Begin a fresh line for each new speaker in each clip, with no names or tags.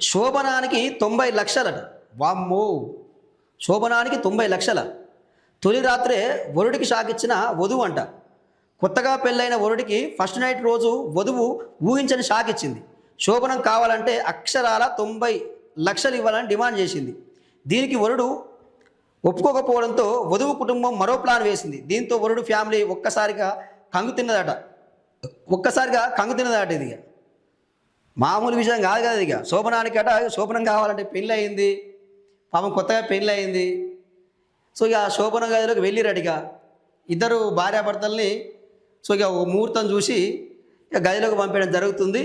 శోభనానికి 90 లక్షలట. వామ్మో! శోభనానికి 90 లక్షల. తొలి రాత్రే వరుడికి షాక్ ఇచ్చిన వధువు అంట. కొత్తగా పెళ్ళైన వరుడికి ఫస్ట్ నైట్ రోజు వధువు ఊహించని షాక్ ఇచ్చింది. శోభనం కావాలంటే అక్షరాల 90 లక్షలు ఇవ్వాలని డిమాండ్ చేసింది. దీనికి వరుడు ఒప్పుకోకపోవడంతో వధువు కుటుంబం మరో ప్లాన్ వేసింది. దీంతో వరుడు ఫ్యామిలీ ఒక్కసారిగా కంగు తిన్నదట. ఇది మామూలు విషయం కాదు కదా. ఇక శోభనానికి శోభనం కావాలంటే పెళ్ళి అయింది, పాపం కొత్తగా పెళ్ళి అయింది. సో ఇక శోభనం గదిలోకి వెళ్ళిరట. ఇక ఇద్దరు భార్యాభర్తల్ని సో ఇక ఒక ముహూర్తం చూసి ఇక గదిలోకి పంపించడం జరుగుతుంది.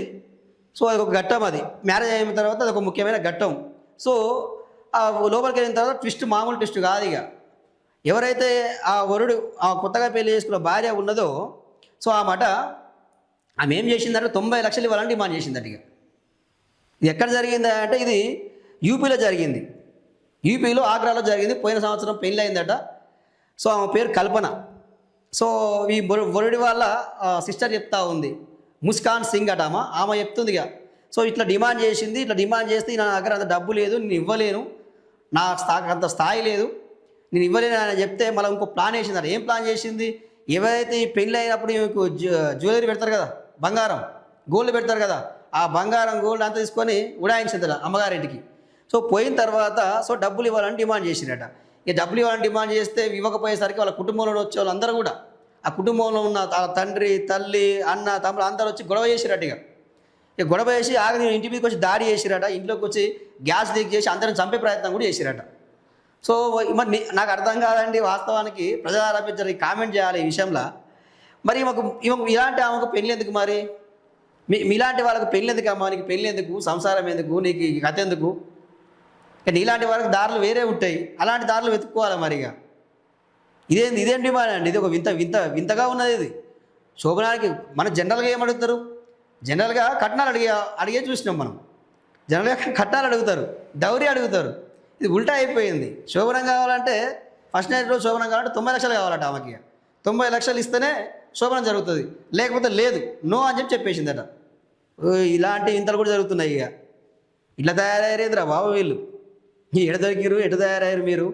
సో అది ఒక ఘట్టం. అది మ్యారేజ్ అయిన తర్వాత అది ఒక ముఖ్యమైన ఘట్టం. సో ఆ లోపలికి వెళ్ళిన తర్వాత ట్విస్ట్ మామూలు ట్విస్ట్ కాదు. ఇక ఎవరైతే ఆ వరుడు ఆ కొత్తగా పెళ్లి చేసుకున్న భార్య ఉన్నదో సో ఆ మాట ఆమె ఏం చేసిందంటే 90 లక్షలు ఇవ్వాలని డిమాండ్ చేసిందట. ఇక ఇది ఎక్కడ జరిగిందా అంటే ఇది యూపీలో జరిగింది. యూపీలో ఆగ్రాలో జరిగింది. పోయిన సంవత్సరం పెళ్ళి అయిందట. సో ఆమె పేరు కల్పన. సో ఈ వరుడి వాళ్ళ సిస్టర్ చెప్తా ఉంది, ముస్కాన్ సింగ్ అట. ఆమె చెప్తుంది ఇక సో ఇట్లా డిమాండ్ చేసింది. ఇట్లా డిమాండ్ చేస్తే నా దగ్గర అంత డబ్బు లేదు, నేను ఇవ్వలేను, నా అంత స్థాయి లేదు, నేను ఇవ్వలేను అని చెప్తే మళ్ళీ ఇంకో ప్లాన్ వేసిందట. ఏం ప్లాన్ చేసింది? ఎవరైతే ఈ పెళ్ళి అయినప్పుడు మీకు జ్యువెలరీ పెడతారు కదా, బంగారం గోల్డ్ పెడతారు కదా, ఆ బంగారం గోల్డ్ అంతా తీసుకొని ఉడాయించిందట అమ్మగారింటికి. సో పోయిన తర్వాత సో డబ్బులు ఇవ్వాలని డిమాండ్ చేసిరట. ఇక డబ్బులు ఇవ్వాలని డిమాండ్ చేస్తే ఇవ్వకపోయేసరికి వాళ్ళ కుటుంబంలో వచ్చే వాళ్ళందరూ కూడా ఆ కుటుంబంలో ఉన్న తండ్రి, తల్లి, అన్న, తమ్ముడు అందరూ వచ్చి గొడవ చేసిరట. ఇక గొడవ చేసి ఆగని ఇంటి మీదకి వచ్చి దాడి చేసిరట. ఇంట్లోకి వచ్చి గ్యాస్ లీక్ చేసి అందరిని చంపే ప్రయత్నం కూడా చేసిరట. సో మరి నాకు అర్థం కాదండి. వాస్తవానికి ప్రజారాపించారు కామెంట్ చేయాలి ఈ విషయంలో. మరి ఈమెకు ఇలాంటి ఆమెకు పెళ్ళి ఎందుకు? మరి మీలాంటి వాళ్ళకి పెళ్ళి ఎందుకు అమ్మా? నీకు పెళ్ళి ఎందుకు? సంసారం ఎందుకు? నీకు కథ ఎందుకు? కానీ ఇలాంటి వాళ్ళకి దారులు వేరే ఉంటాయి. అలాంటి దారులు వెతుక్కోవాలి. మరిగా ఇదేం డిమాండ్ అండి? ఇది ఒక వింతగా ఉన్నది. ఇది శోభనానికి మన జనరల్గా ఏమడుగుతారు? జనరల్గా కట్నాలు అడిగే చూసినాం మనం. జనరల్గా కట్నాలు అడుగుతారు, డౌరీ అడుగుతారు. ఇది ఉల్టా అయిపోయింది. శోభనం కావాలంటే ఫస్ట్ నైట్ రోజు శోభనం కావాలంటే 90 లక్షలు కావాలట ఆమెకి. 90 లక్షలు ఇస్తేనే శోభనం జరుగుతుంది, లేకపోతే లేదు, నో అని చెప్పేసిందట. ఇలాంటి ఇంతలు కూడా జరుగుతున్నాయి. ఇక ఇట్లా తయారయ్యారేంద్రా బాబు వీళ్ళు. ఎట దొరికిరు, ఎటు తయారయ్యారు మీరు?